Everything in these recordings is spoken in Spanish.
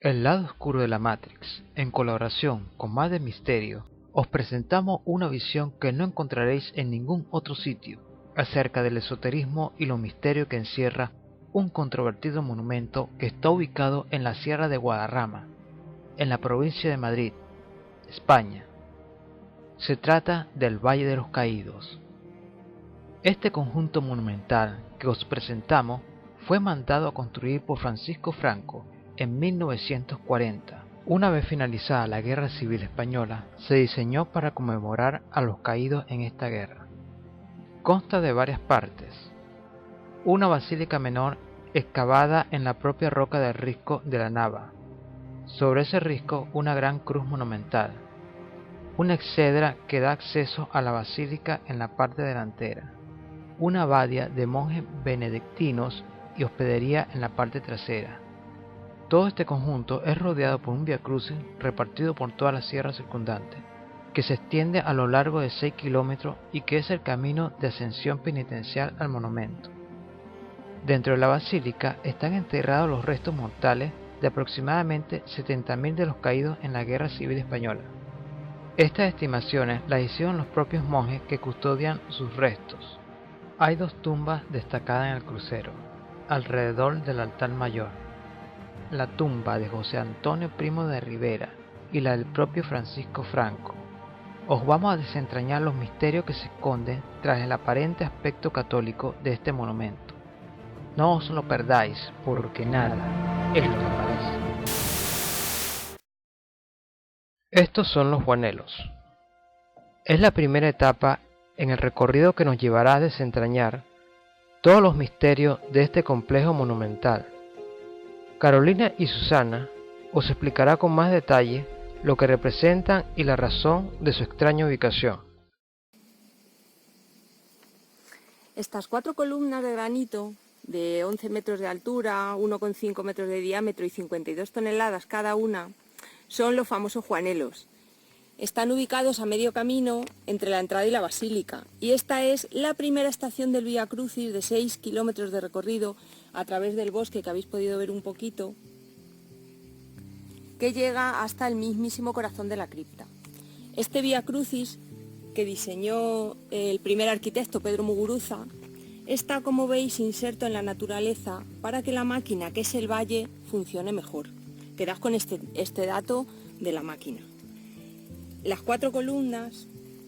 El lado oscuro de la Matrix, en colaboración con Más de Misterio, os presentamos una visión que no encontraréis en ningún otro sitio, acerca del esoterismo y los misterios que encierra un controvertido monumento que está ubicado en la Sierra de Guadarrama, en la provincia de Madrid, España. Se trata del Valle de los Caídos. Este conjunto monumental que os presentamos fue mandado a construir por Francisco Franco en 1940. Una vez finalizada la Guerra Civil Española, se diseñó para conmemorar a los caídos en esta guerra. Consta de varias partes. Una basílica menor excavada en la propia roca del risco de la Nava. Sobre ese risco una gran cruz monumental. Una exedra que da acceso a la basílica en la parte delantera. Una abadia de monjes benedictinos y hospedería en la parte trasera. Todo este conjunto es rodeado por un viacrucis repartido por toda la sierra circundante, que se extiende a lo largo de 6 kilómetros y que es el camino de ascensión penitencial al monumento. Dentro de la basílica están enterrados los restos mortales de aproximadamente 70.000 de los caídos en la Guerra Civil Española. Estas estimaciones las hicieron los propios monjes que custodian sus restos. Hay 2 tumbas destacadas en el crucero, alrededor del altar mayor. La tumba de José Antonio Primo de Rivera y la del propio Francisco Franco. Os vamos a desentrañar los misterios que se esconden tras el aparente aspecto católico de este monumento. No os lo perdáis, porque nada es lo que parece. Estos son los Juanelos. Es la primera etapa en el recorrido que nos llevará a desentrañar todos los misterios de este complejo monumental. Carolina y Susana os explicará con más detalle lo que representan y la razón de su extraña ubicación. Estas 4 columnas de granito de 11 metros de altura, 1,5 metros de diámetro y 52 toneladas cada una son los famosos Juanelos. Están ubicados a medio camino entre la entrada y la basílica y esta es la primera estación del Vía Crucis de 6 kilómetros de recorrido a través del bosque que habéis podido ver un poquito, que llega hasta el mismísimo corazón de la cripta. Este Vía Crucis que diseñó el primer arquitecto Pedro Muguruza está, como veis, inserto en la naturaleza para que la máquina, que es el valle, funcione mejor. Quedaos con este dato de la máquina. Las 4 columnas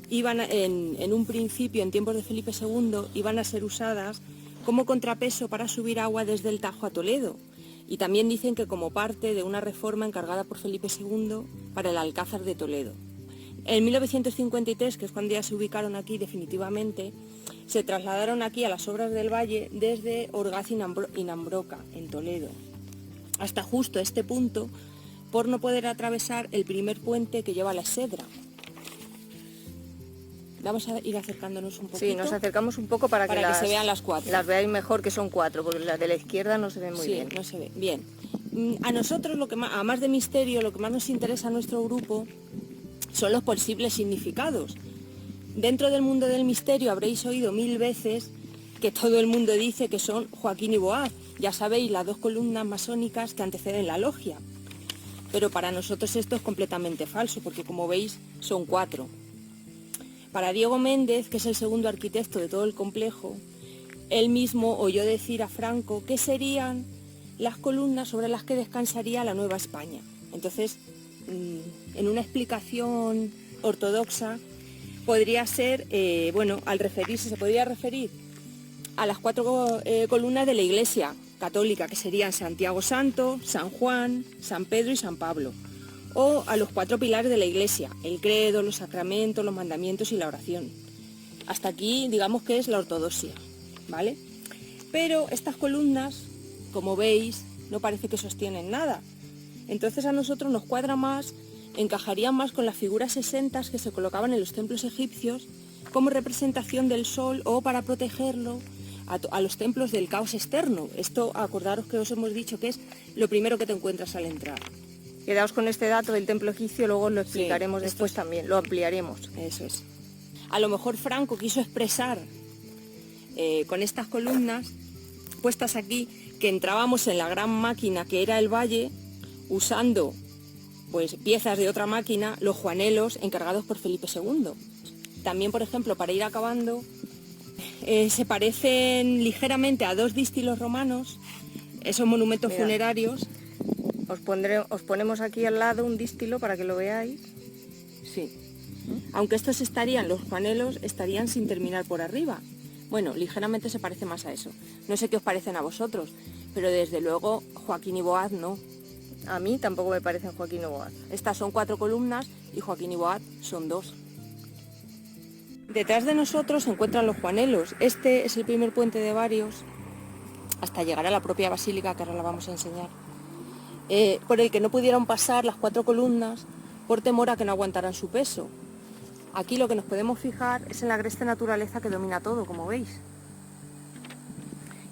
iban en un principio, en tiempos de Felipe II, iban a ser usadas como contrapeso para subir agua desde el Tajo a Toledo. Y también dicen que como parte de una reforma encargada por Felipe II para el Alcázar de Toledo. En 1953, que es cuando ya se ubicaron aquí definitivamente, se trasladaron aquí a las obras del valle desde Orgaz y Nambroca, en Toledo, hasta justo este punto, por no poder atravesar el primer puente que lleva a la Exedra. Vamos a ir acercándonos un poquito. Sí, nos acercamos un poco para que se vean las 4. Las veáis mejor, que son 4, porque las de la izquierda no se ven muy bien. Sí, no se ve. Bien. A nosotros, a más de misterio, lo que más nos interesa a nuestro grupo son los posibles significados. Dentro del mundo del misterio habréis oído 1000 veces que todo el mundo dice que son Joaquín y Boaz. Ya sabéis, las 2 columnas masónicas que anteceden la logia. Pero para nosotros esto es completamente falso, porque como veis son 4. Para Diego Méndez, que es el segundo arquitecto de todo el complejo, él mismo oyó decir a Franco que serían las columnas sobre las que descansaría la Nueva España. Entonces, en una explicación ortodoxa, podría ser, al referirse, se podría referir a las 4 columnas de la Iglesia católica, que serían Santiago Santo, San Juan, San Pedro y San Pablo, o a los 4 pilares de la Iglesia, el credo, los sacramentos, los mandamientos y la oración. Hasta aquí, digamos que es la ortodoxia, ¿vale? Pero estas columnas, como veis, no parece que sostienen nada. Entonces a nosotros nos cuadra más, encajarían más con las figuras sesentas que se colocaban en los templos egipcios como representación del sol o para protegerlo a los templos del caos externo. Esto, acordaros que os hemos dicho que es lo primero que te encuentras al entrar. Quedaos con este dato del templo egipcio, luego lo explicaremos después también, lo ampliaremos. Eso es. A lo mejor Franco quiso expresar con estas columnas puestas aquí que entrábamos en la gran máquina que era el valle, usando pues piezas de otra máquina, los juanelos encargados por Felipe II. También, por ejemplo, para ir acabando, se parecen ligeramente a dos dístilos romanos, esos monumentos Mira, funerarios. Os ponemos aquí al lado un dístilo para que lo veáis. Sí. Aunque estos los juanelos estarían sin terminar por arriba. Bueno, ligeramente se parece más a eso. No sé qué os parecen a vosotros, pero desde luego Joaquín y Boaz no. A mí tampoco me parecen Joaquín o Boaz. Estas son 4 columnas y Joaquín y Boaz son 2. Detrás de nosotros se encuentran los juanelos. Este es el primer puente de varios hasta llegar a la propia basílica, que ahora la vamos a enseñar, por el que no pudieron pasar las 4 columnas por temor a que no aguantaran su peso. Aquí lo que nos podemos fijar es en la agreste naturaleza que domina todo, como veis.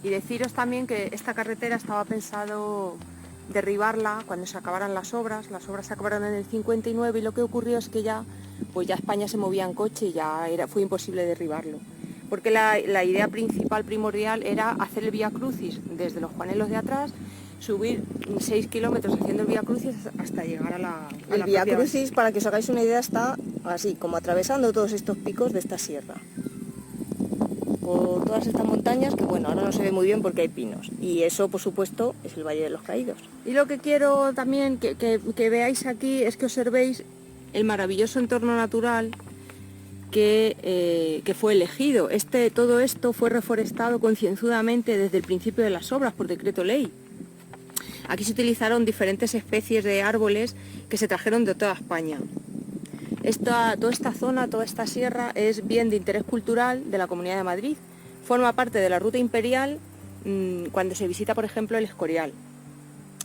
Y deciros también que esta carretera estaba pensado derribarla cuando se acabaran las obras se acabaron en el 59 y lo que ocurrió es que ya España se movía en coche y fue imposible derribarlo. Porque la idea principal, primordial, era hacer el Vía Crucis desde los Juanelos de atrás, subir 6 kilómetros haciendo el Vía Crucis hasta llegar a la El Vía propia Crucis, para que os hagáis una idea, está así, como atravesando todos estos picos de esta sierra. Por todas estas montañas, que bueno, ahora no se ve muy bien porque hay pinos. Y eso, por supuesto, es el Valle de los Caídos. Y lo que quiero también que veáis aquí es que observéis el maravilloso entorno natural que fue elegido. Todo esto fue reforestado concienzudamente desde el principio de las obras por decreto ley. Aquí se utilizaron diferentes especies de árboles que se trajeron de toda España. Toda esta zona, toda esta sierra es bien de interés cultural de la Comunidad de Madrid. Forma parte de la ruta imperial cuando se visita, por ejemplo, el Escorial.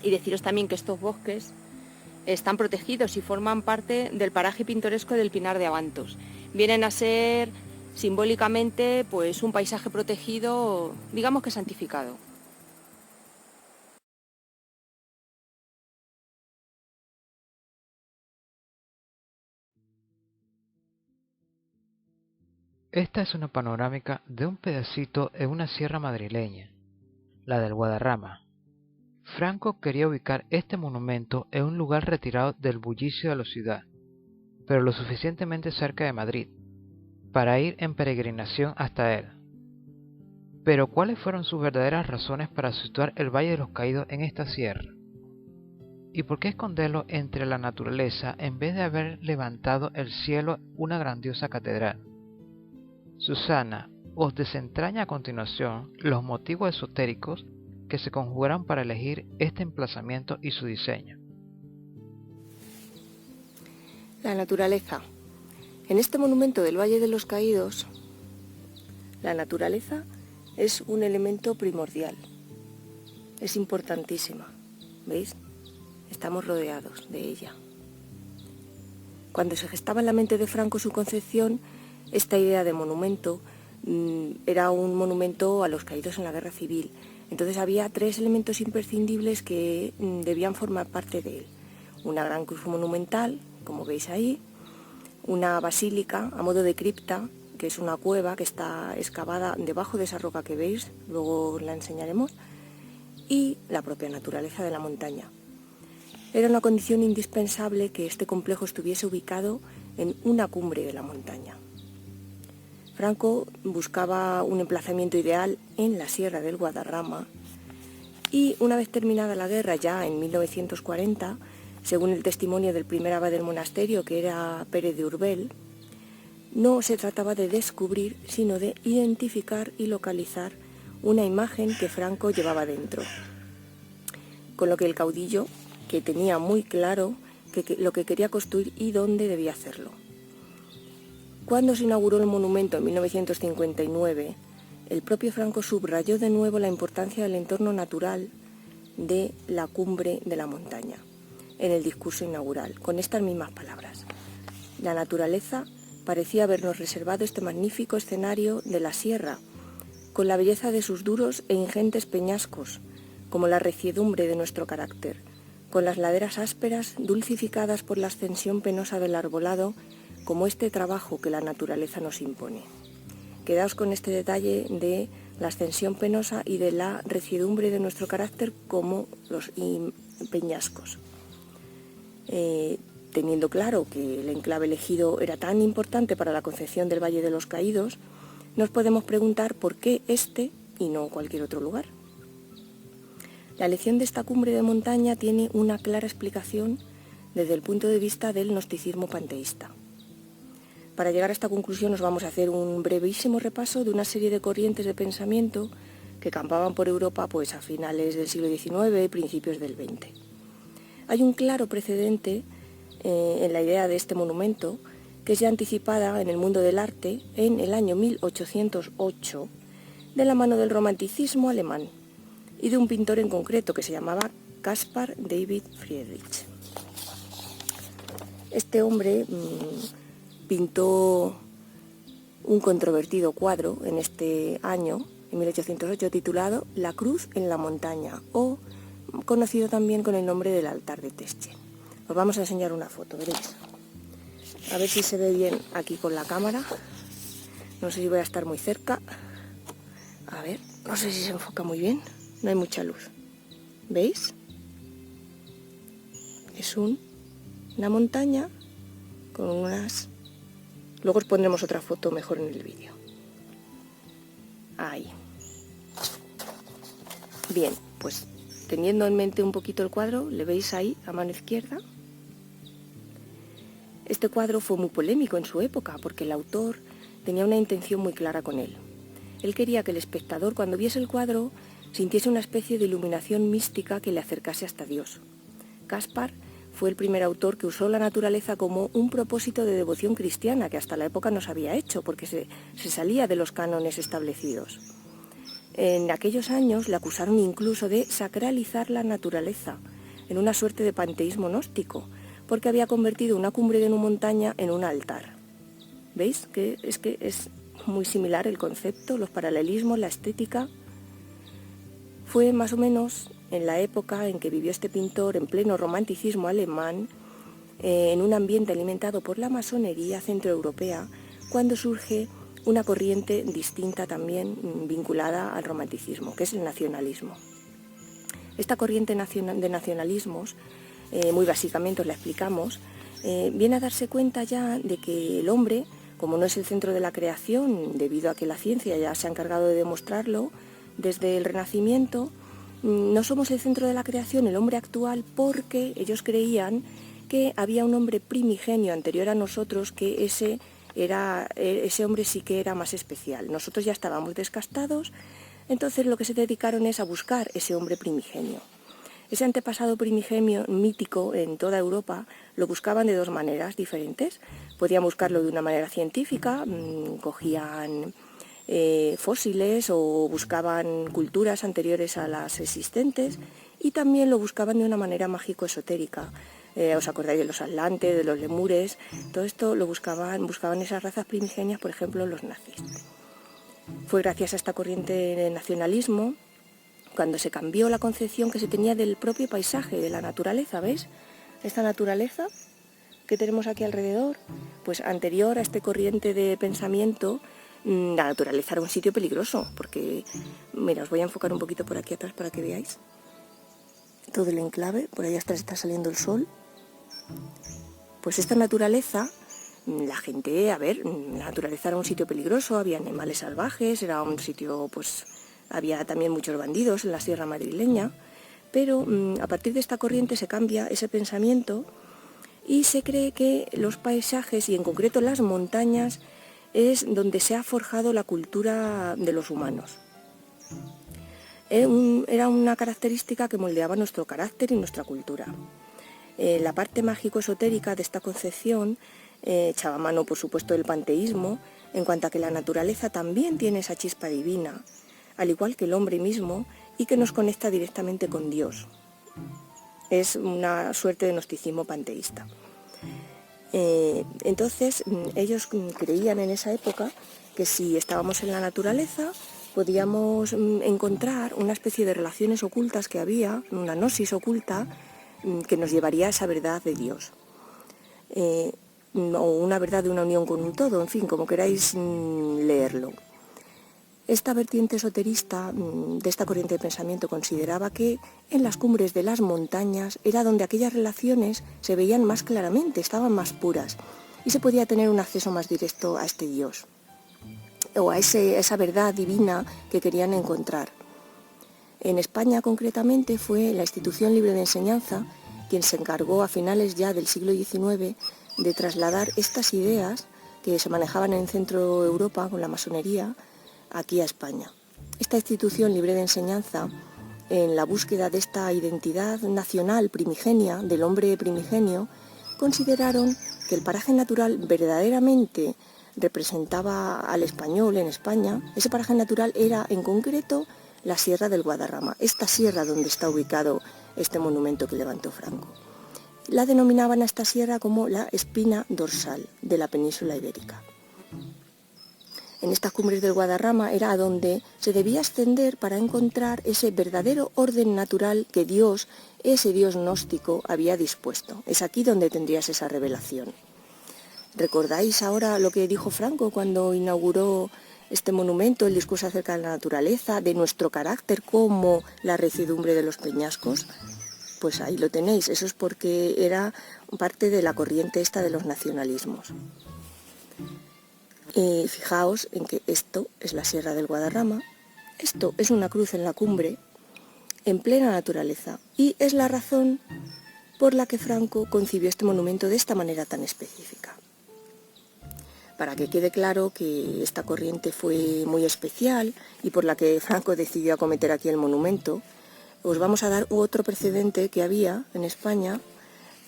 Y deciros también que estos bosques están protegidos y forman parte del paraje pintoresco del Pinar de Abantos. Vienen a ser simbólicamente pues un paisaje protegido, digamos que santificado. Esta es una panorámica de un pedacito en una sierra madrileña, la del Guadarrama. Franco quería ubicar este monumento en un lugar retirado del bullicio de la ciudad, pero lo suficientemente cerca de Madrid, para ir en peregrinación hasta él. Pero ¿cuáles fueron sus verdaderas razones para situar el Valle de los Caídos en esta sierra? ¿Y por qué esconderlo entre la naturaleza en vez de haber levantado el cielo una grandiosa catedral? Susana os desentraña a continuación los motivos esotéricos que se conjugaron para elegir este emplazamiento y su diseño. La naturaleza. En este monumento del Valle de los Caídos, la naturaleza es un elemento primordial. Es importantísima. ¿Veis? Estamos rodeados de ella. Cuando se gestaba en la mente de Franco su concepción, esta idea de monumento era un monumento a los caídos en la guerra civil. Entonces había 3 elementos imprescindibles que debían formar parte de él. Una gran cruz monumental, como veis ahí, una basílica a modo de cripta, que es una cueva que está excavada debajo de esa roca que veis, luego la enseñaremos, y la propia naturaleza de la montaña. Era una condición indispensable que este complejo estuviese ubicado en una cumbre de la montaña. Franco buscaba un emplazamiento ideal en la Sierra del Guadarrama y una vez terminada la guerra, ya en 1940, según el testimonio del primer abad del monasterio, que era Pérez de Urbel, no se trataba de descubrir, sino de identificar y localizar una imagen que Franco llevaba dentro. Con lo que el caudillo, que tenía muy claro lo que quería construir y dónde debía hacerlo. Cuando se inauguró el monumento en 1959, el propio Franco subrayó de nuevo la importancia del entorno natural de la cumbre de la montaña en el discurso inaugural, con estas mismas palabras. La naturaleza parecía habernos reservado este magnífico escenario de la sierra, con la belleza de sus duros e ingentes peñascos, como la reciedumbre de nuestro carácter, con las laderas ásperas dulcificadas por la ascensión penosa del arbolado, como este trabajo que la naturaleza nos impone. Quedaos con este detalle de la ascensión penosa y de la reciedumbre de nuestro carácter como los peñascos. teniendo claro que el enclave elegido era tan importante para la concepción del Valle de los Caídos, nos podemos preguntar por qué este y no cualquier otro lugar. La elección de esta cumbre de montaña tiene una clara explicación desde el punto de vista del gnosticismo panteísta. Para llegar a esta conclusión nos vamos a hacer un brevísimo repaso de una serie de corrientes de pensamiento que campaban por Europa pues, a finales del siglo XIX y principios del XX. Hay un claro precedente en la idea de este monumento, que es ya anticipada en el mundo del arte en el año 1808, de la mano del romanticismo alemán y de un pintor en concreto que se llamaba Caspar David Friedrich. Este hombre pintó un controvertido cuadro en este año, en 1808, titulado La cruz en la montaña, o conocido también con el nombre del altar de Teschen. Os vamos a enseñar una foto, veréis. A ver si se ve bien aquí con la cámara. No sé si voy a estar muy cerca. A ver, no sé si se enfoca muy bien. No hay mucha luz. ¿Veis? Es una montaña con unas... Luego os pondremos otra foto mejor en el vídeo. Ahí. Bien, pues teniendo en mente un poquito el cuadro, ¿le veis ahí a mano izquierda? Este cuadro fue muy polémico en su época porque el autor tenía una intención muy clara con él. Él quería que el espectador, cuando viese el cuadro, sintiese una especie de iluminación mística que le acercase hasta Dios. Caspar fue el primer autor que usó la naturaleza como un propósito de devoción cristiana que hasta la época no se había hecho porque se salía de los cánones establecidos. En aquellos años le acusaron incluso de sacralizar la naturaleza en una suerte de panteísmo gnóstico, porque había convertido una cumbre de una montaña en un altar. ¿Veis? Que es muy similar el concepto, los paralelismos, la estética. Fue más o menos en la época en que vivió este pintor en pleno romanticismo alemán, en un ambiente alimentado por la masonería centroeuropea, cuando surge una corriente distinta también vinculada al romanticismo, que es el nacionalismo. Esta corriente de nacionalismos, muy básicamente os la explicamos, viene a darse cuenta ya de que el hombre, como no es el centro de la creación, debido a que la ciencia ya se ha encargado de demostrarlo desde el Renacimiento, no somos el centro de la creación, el hombre actual, porque ellos creían que había un hombre primigenio anterior a nosotros, que ese hombre sí que era más especial. Nosotros ya estábamos descastados, entonces lo que se dedicaron es a buscar ese hombre primigenio. Ese antepasado primigenio mítico en toda Europa lo buscaban de dos maneras diferentes. Podían buscarlo de una manera científica, cogían fósiles o buscaban culturas anteriores a las existentes, y también lo buscaban de una manera mágico-esotérica. ¿Os acordáis de los atlantes, de los lemures? Todo esto lo buscaban esas razas primigenias, por ejemplo, los nazis. Fue gracias a esta corriente de nacionalismo cuando se cambió la concepción que se tenía del propio paisaje, de la naturaleza, ¿veis? Esta naturaleza que tenemos aquí alrededor, pues anterior a esta corriente de pensamiento, la naturaleza era un sitio peligroso, porque, mira, os voy a enfocar un poquito por aquí atrás para que veáis todo el enclave. Por allá atrás está saliendo el sol. Pues esta naturaleza, la gente, la naturaleza era un sitio peligroso, había animales salvajes, era un sitio, pues, había también muchos bandidos en la sierra madrileña, pero a partir de esta corriente se cambia ese pensamiento y se cree que los paisajes, y en concreto las montañas, es donde se ha forjado la cultura de los humanos. Era una característica que moldeaba nuestro carácter y nuestra cultura. La parte mágico-esotérica de esta concepción echaba mano, por supuesto, del panteísmo, en cuanto a que la naturaleza también tiene esa chispa divina, al igual que el hombre mismo, y que nos conecta directamente con Dios. Es una suerte de gnosticismo panteísta. Entonces, ellos creían en esa época que si estábamos en la naturaleza, podíamos encontrar una especie de relaciones ocultas que había, una gnosis oculta, que nos llevaría a esa verdad de Dios. O una verdad de una unión con un todo, en fin, como queráis leerlo. Esta vertiente esoterista de esta corriente de pensamiento consideraba que en las cumbres de las montañas era donde aquellas relaciones se veían más claramente, estaban más puras y se podía tener un acceso más directo a este Dios o a esa verdad divina que querían encontrar. En España concretamente fue la Institución Libre de Enseñanza quien se encargó a finales ya del siglo XIX de trasladar estas ideas que se manejaban en Centro Europa con la masonería aquí a España. Esta Institución Libre de Enseñanza, en la búsqueda de esta identidad nacional primigenia, del hombre primigenio, consideraron que el paraje natural verdaderamente representaba al español en España. Ese paraje natural era en concreto la Sierra del Guadarrama, esta sierra donde está ubicado este monumento que levantó Franco. La denominaban a esta sierra como la espina dorsal de la península ibérica. En estas cumbres del Guadarrama era a donde se debía ascender para encontrar ese verdadero orden natural que Dios, ese Dios gnóstico, había dispuesto. Es aquí donde tendrías esa revelación. ¿Recordáis ahora lo que dijo Franco cuando inauguró este monumento, el discurso acerca de la naturaleza, de nuestro carácter como la recidumbre de los peñascos? Pues ahí lo tenéis, eso es porque era parte de la corriente esta de los nacionalismos. Fijaos en que esto es la Sierra del Guadarrama, esto es una cruz en la cumbre, en plena naturaleza, y es la razón por la que Franco concibió este monumento de esta manera tan específica. Para que quede claro que esta corriente fue muy especial y por la que Franco decidió acometer aquí el monumento, os vamos a dar otro precedente que había en España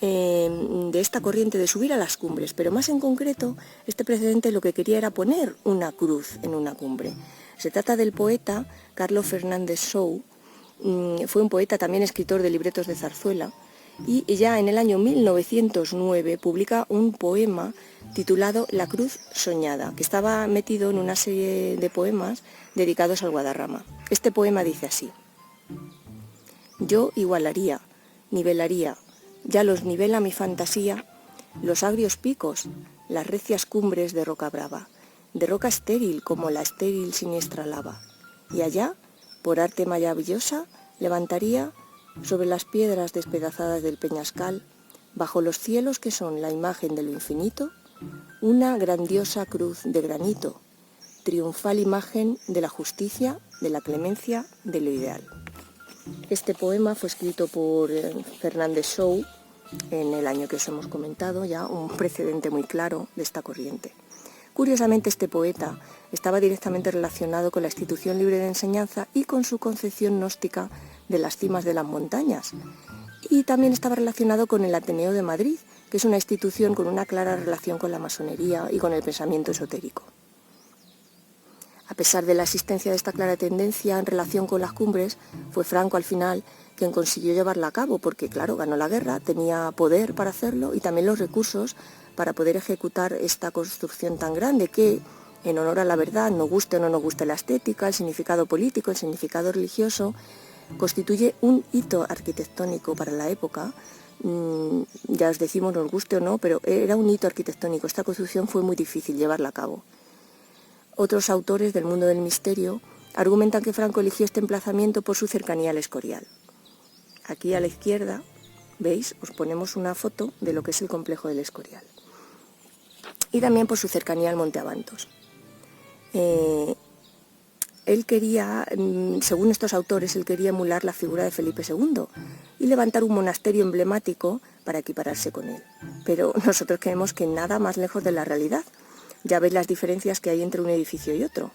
de esta corriente de subir a las cumbres, pero más en concreto, este precedente lo que quería era poner una cruz en una cumbre. Se trata del poeta Carlos Fernández Sou, fue un poeta también escritor de libretos de zarzuela, y ya en el año 1909 publica un poema titulado La Cruz Soñada, que estaba metido en una serie de poemas dedicados al Guadarrama. Este poema dice así: yo igualaría, nivelaría, ya los nivela mi fantasía, los agrios picos, las recias cumbres de roca brava, de roca estéril como la estéril siniestra lava, y allá, por arte maravillosa, levantaría sobre las piedras despedazadas del peñascal, bajo los cielos que son la imagen de lo infinito, una grandiosa cruz de granito, triunfal imagen de la justicia, de la clemencia, de lo ideal. Este poema fue escrito por Fernández Sou en el año que os hemos comentado, ya un precedente muy claro de esta corriente. Curiosamente, este poeta estaba directamente relacionado con la Institución Libre de Enseñanza y con su concepción gnóstica de las cimas de las montañas. Y también estaba relacionado con el Ateneo de Madrid, que es una institución con una clara relación con la masonería y con el pensamiento esotérico. A pesar de la existencia de esta clara tendencia en relación con las cumbres, fue Franco al final quien consiguió llevarla a cabo, porque claro, ganó la guerra, tenía poder para hacerlo y también los recursos para poder ejecutar esta construcción tan grande que, en honor a la verdad, nos guste o no nos guste la estética, el significado político, el significado religioso, constituye un hito arquitectónico para la época. Ya os decimos, nos guste o no, pero era un hito arquitectónico. Esta construcción fue muy difícil llevarla a cabo. Otros autores del mundo del misterio argumentan que Franco eligió este emplazamiento por su cercanía al Escorial. Aquí a la izquierda, veis, os ponemos una foto de lo que es el complejo del Escorial. Y también por su cercanía al Monte Abantos. Él quería, según estos autores, él quería emular la figura de Felipe II y levantar un monasterio emblemático para equipararse con él. Pero nosotros creemos que nada más lejos de la realidad. Ya veis las diferencias que hay entre un edificio y otro.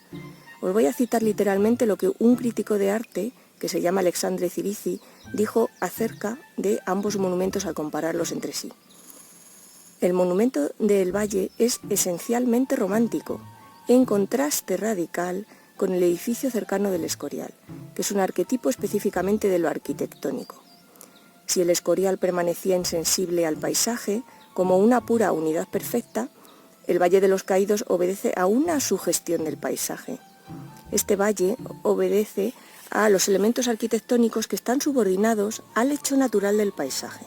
Os voy a citar literalmente lo que un crítico de arte, que se llama Alexandre Cirici, dijo acerca de ambos monumentos al compararlos entre sí. El monumento del Valle es esencialmente romántico, en contraste radical con el edificio cercano del Escorial, que es un arquetipo específicamente de lo arquitectónico. Si el Escorial permanecía insensible al paisaje, como una pura unidad perfecta, el Valle de los Caídos obedece a una sugestión del paisaje. Este valle obedece a los elementos arquitectónicos que están subordinados al hecho natural del paisaje.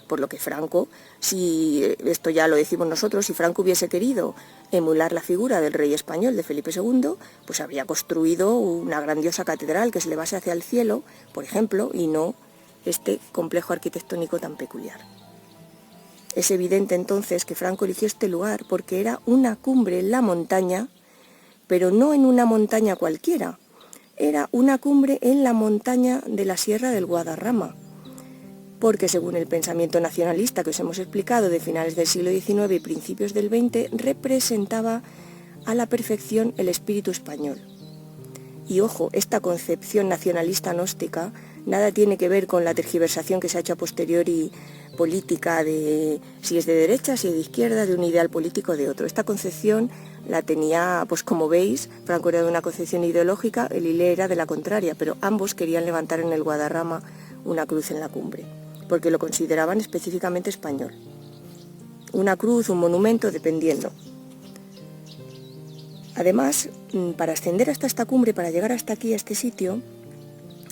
Por lo que Franco, si esto ya lo decimos nosotros, si Franco hubiese querido emular la figura del rey español de Felipe II, pues habría construido una grandiosa catedral que se elevase hacia el cielo, por ejemplo, y no este complejo arquitectónico tan peculiar. Es evidente entonces que Franco eligió este lugar porque era una cumbre en la montaña, pero no en una montaña cualquiera, era una cumbre en la montaña de la Sierra del Guadarrama, porque según el pensamiento nacionalista que os hemos explicado de finales del siglo XIX y principios del XX, representaba a la perfección el espíritu español. Y ojo, esta concepción nacionalista gnóstica nada tiene que ver con la tergiversación que se ha hecho a posteriori política de si es de derecha, si es de izquierda, de un ideal político o de otro. Esta concepción la tenía, pues como veis, Franco era de una concepción ideológica, el Ilé era de la contraria, pero ambos querían levantar en el Guadarrama una cruz en la cumbre, porque lo consideraban específicamente español. Una cruz, un monumento, dependiendo. Además, para ascender hasta esta cumbre, para llegar hasta aquí, a este sitio,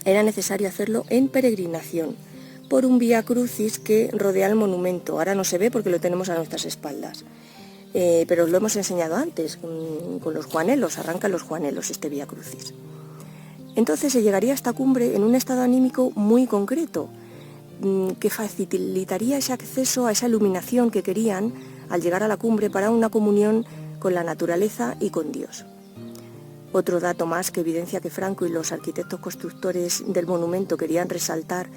era necesario hacerlo en peregrinación, por un vía crucis que rodea el monumento. Ahora no se ve porque lo tenemos a nuestras espaldas, pero os lo hemos enseñado antes, con los Juanelos, arrancan los Juanelos este vía crucis. Entonces se llegaría a esta cumbre en un estado anímico muy concreto, que facilitaría ese acceso a esa iluminación que querían al llegar a la cumbre para una comunión con la naturaleza y con Dios. Otro dato más que evidencia que Franco y los arquitectos constructores del monumento querían resaltar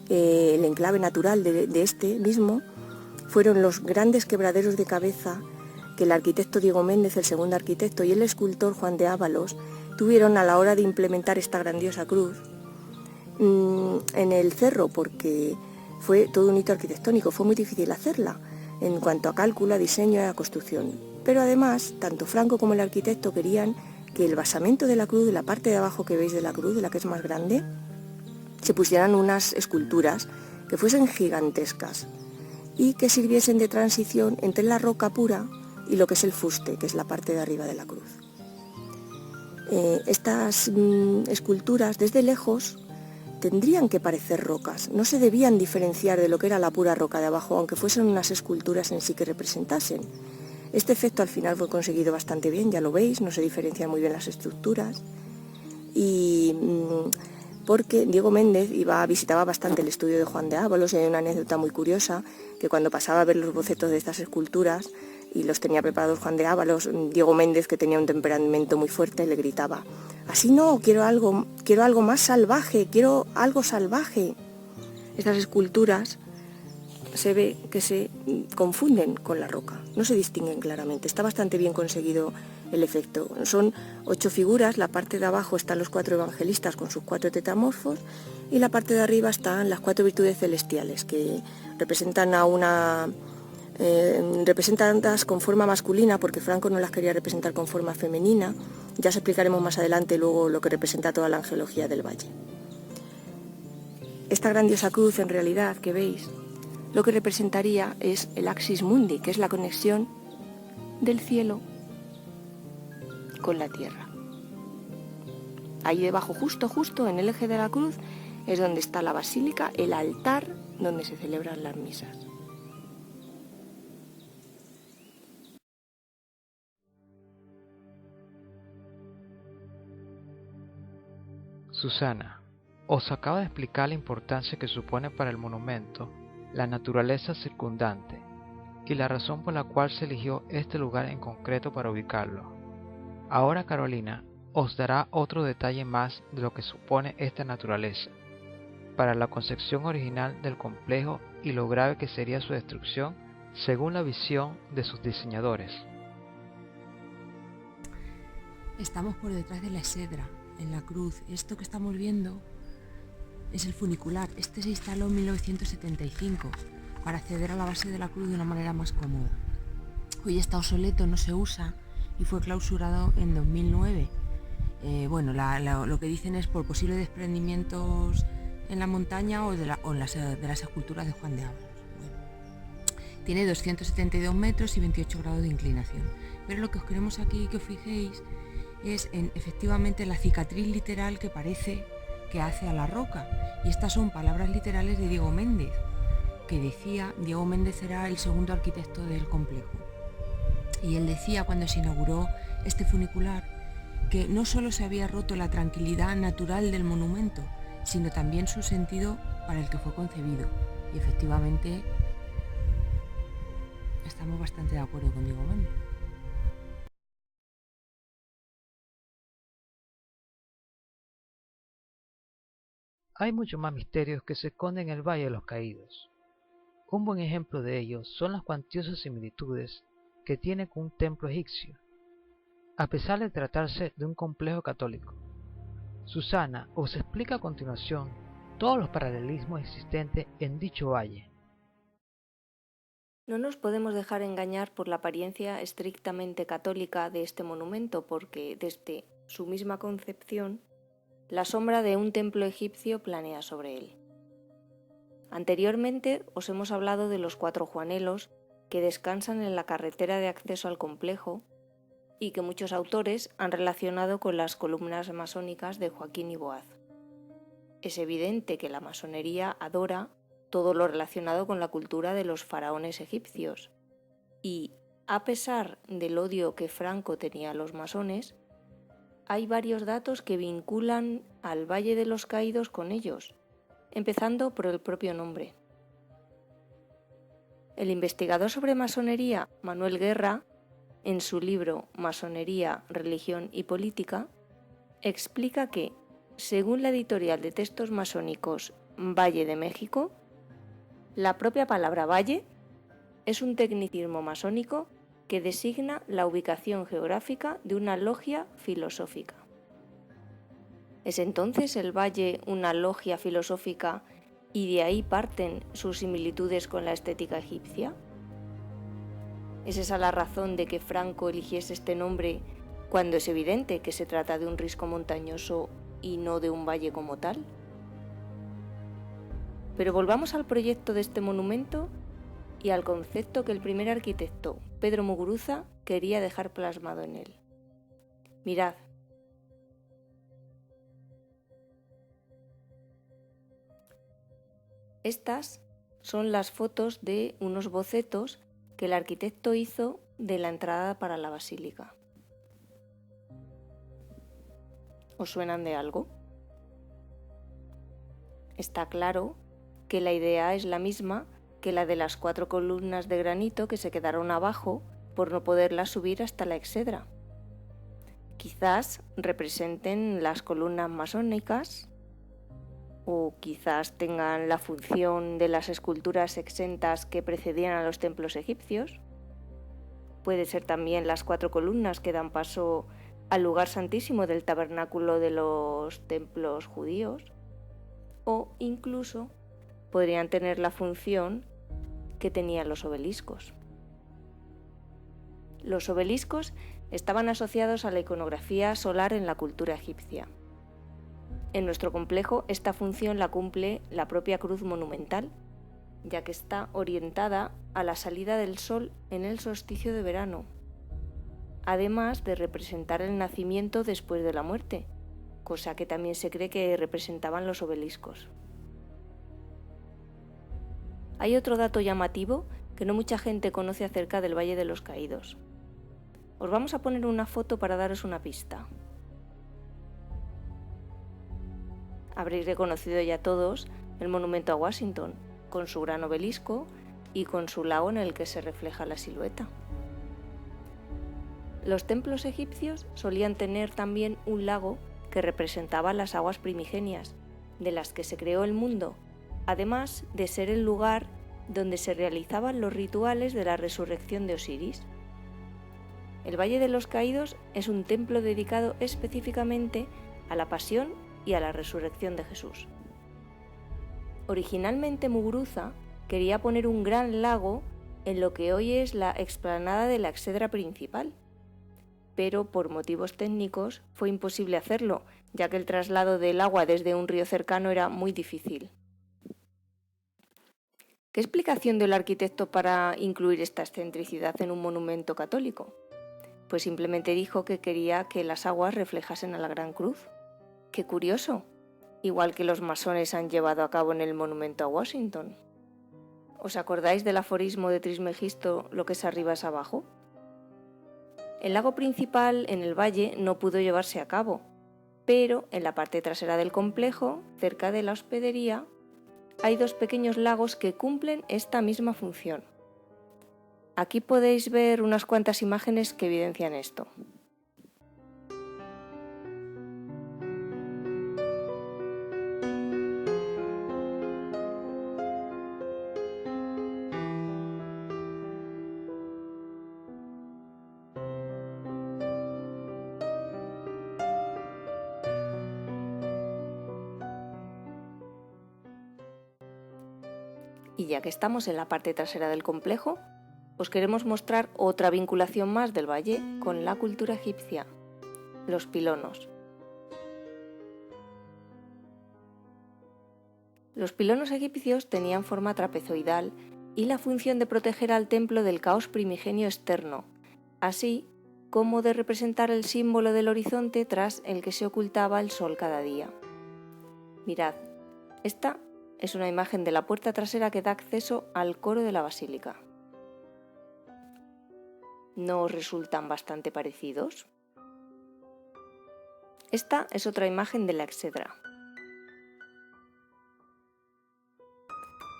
el enclave natural de este mismo fueron los grandes quebraderos de cabeza que el arquitecto Diego Méndez, el segundo arquitecto, y el escultor Juan de Ábalos tuvieron a la hora de implementar esta grandiosa cruz en el cerro, porque fue todo un hito arquitectónico, fue muy difícil hacerla en cuanto a cálculo, a diseño y a construcción. Pero además, tanto Franco como el arquitecto querían que el basamento de la cruz, de la parte de abajo que veis de la cruz, de la que es más grande, se pusieran unas esculturas que fuesen gigantescas y que sirviesen de transición entre la roca pura y lo que es el fuste, que es la parte de arriba de la cruz. Estas esculturas desde lejos tendrían que parecer rocas, no se debían diferenciar de lo que era la pura roca de abajo, aunque fuesen unas esculturas en sí que representasen. Este efecto al final fue conseguido bastante bien, ya lo veis, no se diferencian muy bien las estructuras, y porque Diego Méndez visitaba bastante el estudio de Juan de Ábalos, y hay una anécdota muy curiosa, que cuando pasaba a ver los bocetos de estas esculturas, y los tenía preparados Juan de Ábalos, Diego Méndez, que tenía un temperamento muy fuerte, le gritaba: así no, quiero algo más salvaje, quiero algo salvaje. Estas esculturas se ve que se confunden con la roca, no se distinguen claramente, está bastante bien conseguido el efecto. Son 8 figuras, la parte de abajo están los 4 evangelistas con sus 4 tetamorfos, y la parte de arriba están las 4 virtudes celestiales, que representan representadas con forma masculina, porque Franco no las quería representar con forma femenina. Ya os explicaremos más adelante luego lo que representa toda la angelología del valle. Esta grandiosa cruz, en realidad, que veis, lo que representaría es el axis mundi, que es la conexión del cielo con la tierra. Ahí debajo, justo en el eje de la cruz, es donde está la basílica, el altar donde se celebran las misas. Susana, os acabo de explicar la importancia que supone para el monumento la naturaleza circundante y la razón por la cual se eligió este lugar en concreto para ubicarlo. Ahora Carolina os dará otro detalle más de lo que supone esta naturaleza para la concepción original del complejo y lo grave que sería su destrucción según la visión de sus diseñadores. Estamos por detrás de la exedra, en la cruz. Esto que estamos viendo es el funicular. Este se instaló en 1975 para acceder a la base de la cruz de una manera más cómoda. Hoy está obsoleto, no se usa y fue clausurado en 2009. Lo que dicen es por posibles desprendimientos en la montaña o de las esculturas de Juan de Ábalos. Tiene 272 metros y 28 grados de inclinación. Pero lo que os queremos aquí que os fijéis es en efectivamente la cicatriz literal que parece que hace a la roca. Y estas son palabras literales de Diego Méndez. que decía Diego Méndez era el segundo arquitecto del complejo. Y él decía cuando se inauguró este funicular que no solo se había roto la tranquilidad natural del monumento, sino también su sentido para el que fue concebido. Y efectivamente estamos bastante de acuerdo con Diego Méndez. Hay muchos más misterios que se esconden en el Valle de los Caídos. Un buen ejemplo de ellos son las cuantiosas similitudes que tiene con un templo egipcio, a pesar de tratarse de un complejo católico. Susana os explica a continuación todos los paralelismos existentes en dicho valle. No nos podemos dejar engañar por la apariencia estrictamente católica de este monumento, porque desde su misma concepción, la sombra de un templo egipcio planea sobre él. Anteriormente os hemos hablado de los 4 juanelos que descansan en la carretera de acceso al complejo y que muchos autores han relacionado con las columnas masónicas de Joaquín y Boaz. Es evidente que la masonería adora todo lo relacionado con la cultura de los faraones egipcios y, a pesar del odio que Franco tenía a los masones, hay varios datos que vinculan al Valle de los Caídos con ellos, empezando por el propio nombre. El investigador sobre masonería Manuel Guerra, en su libro Masonería, Religión y Política, explica que, según la editorial de textos masónicos Valle de México, la propia palabra valle es un tecnicismo masónico que designa la ubicación geográfica de una logia filosófica. ¿Es entonces el valle una logia filosófica y de ahí parten sus similitudes con la estética egipcia? ¿Es esa la razón de que Franco eligiese este nombre cuando es evidente que se trata de un risco montañoso y no de un valle como tal? Pero volvamos al proyecto de este monumento y al concepto que el primer arquitecto, Pedro Muguruza, quería dejar plasmado en él. Mirad. Estas son las fotos de unos bocetos que el arquitecto hizo de la entrada para la basílica. ¿Os suenan de algo? Está claro que la idea es la misma que la de las 4 columnas de granito que se quedaron abajo por no poderlas subir hasta la exedra. Quizás representen las columnas masónicas o quizás tengan la función de las esculturas exentas que precedían a los templos egipcios. Puede ser también las 4 columnas que dan paso al lugar santísimo del tabernáculo de los templos judíos, o incluso podrían tener la función que tenían los obeliscos. Los obeliscos estaban asociados a la iconografía solar en la cultura egipcia. En nuestro complejo esta función la cumple la propia cruz monumental, ya que está orientada a la salida del sol en el solsticio de verano, además de representar el nacimiento después de la muerte, cosa que también se cree que representaban los obeliscos. Hay otro dato llamativo que no mucha gente conoce acerca del Valle de los Caídos. Os vamos a poner una foto para daros una pista. Habréis reconocido ya todos el monumento a Washington, con su gran obelisco y con su lago en el que se refleja la silueta. Los templos egipcios solían tener también un lago que representaba las aguas primigenias, de las que se creó el mundo, además de ser el lugar donde se realizaban los rituales de la resurrección de Osiris. El Valle de los Caídos es un templo dedicado específicamente a la pasión y a la resurrección de Jesús. Originalmente Muguruza quería poner un gran lago en lo que hoy es la explanada de la exedra principal, pero por motivos técnicos fue imposible hacerlo, ya que el traslado del agua desde un río cercano era muy difícil. ¿Qué explicación dio el arquitecto para incluir esta excentricidad en un monumento católico? Pues simplemente dijo que quería que las aguas reflejasen a la Gran Cruz. ¡Qué curioso! Igual que los masones han llevado a cabo en el monumento a Washington. ¿Os acordáis del aforismo de Trismegisto, lo que es arriba es abajo? El lago principal en el valle no pudo llevarse a cabo, pero en la parte trasera del complejo, cerca de la hospedería, hay 2 pequeños lagos que cumplen esta misma función. Aquí podéis ver unas cuantas imágenes que evidencian esto. Y ya que estamos en la parte trasera del complejo, os queremos mostrar otra vinculación más del valle con la cultura egipcia, los pilonos. Los pilonos egipcios tenían forma trapezoidal y la función de proteger al templo del caos primigenio externo, así como de representar el símbolo del horizonte tras el que se ocultaba el sol cada día. Mirad, esta es una imagen de la puerta trasera que da acceso al coro de la basílica. ¿No os resultan bastante parecidos? Esta es otra imagen de la exedra.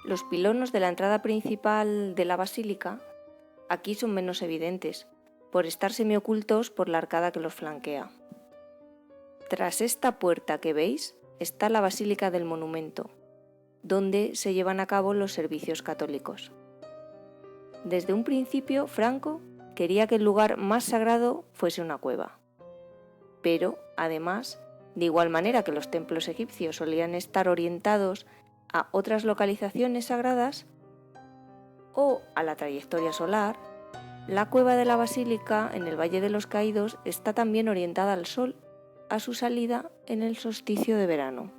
Los pilonos de la entrada principal de la basílica aquí son menos evidentes, por estar semiocultos por la arcada que los flanquea. Tras esta puerta que veis está la Basílica del Monumento, donde se llevan a cabo los servicios católicos. Desde un principio, Franco quería que el lugar más sagrado fuese una cueva. Pero, además, de igual manera que los templos egipcios solían estar orientados a otras localizaciones sagradas o a la trayectoria solar, la cueva de la Basílica en el Valle de los Caídos está también orientada al sol, a su salida en el solsticio de verano.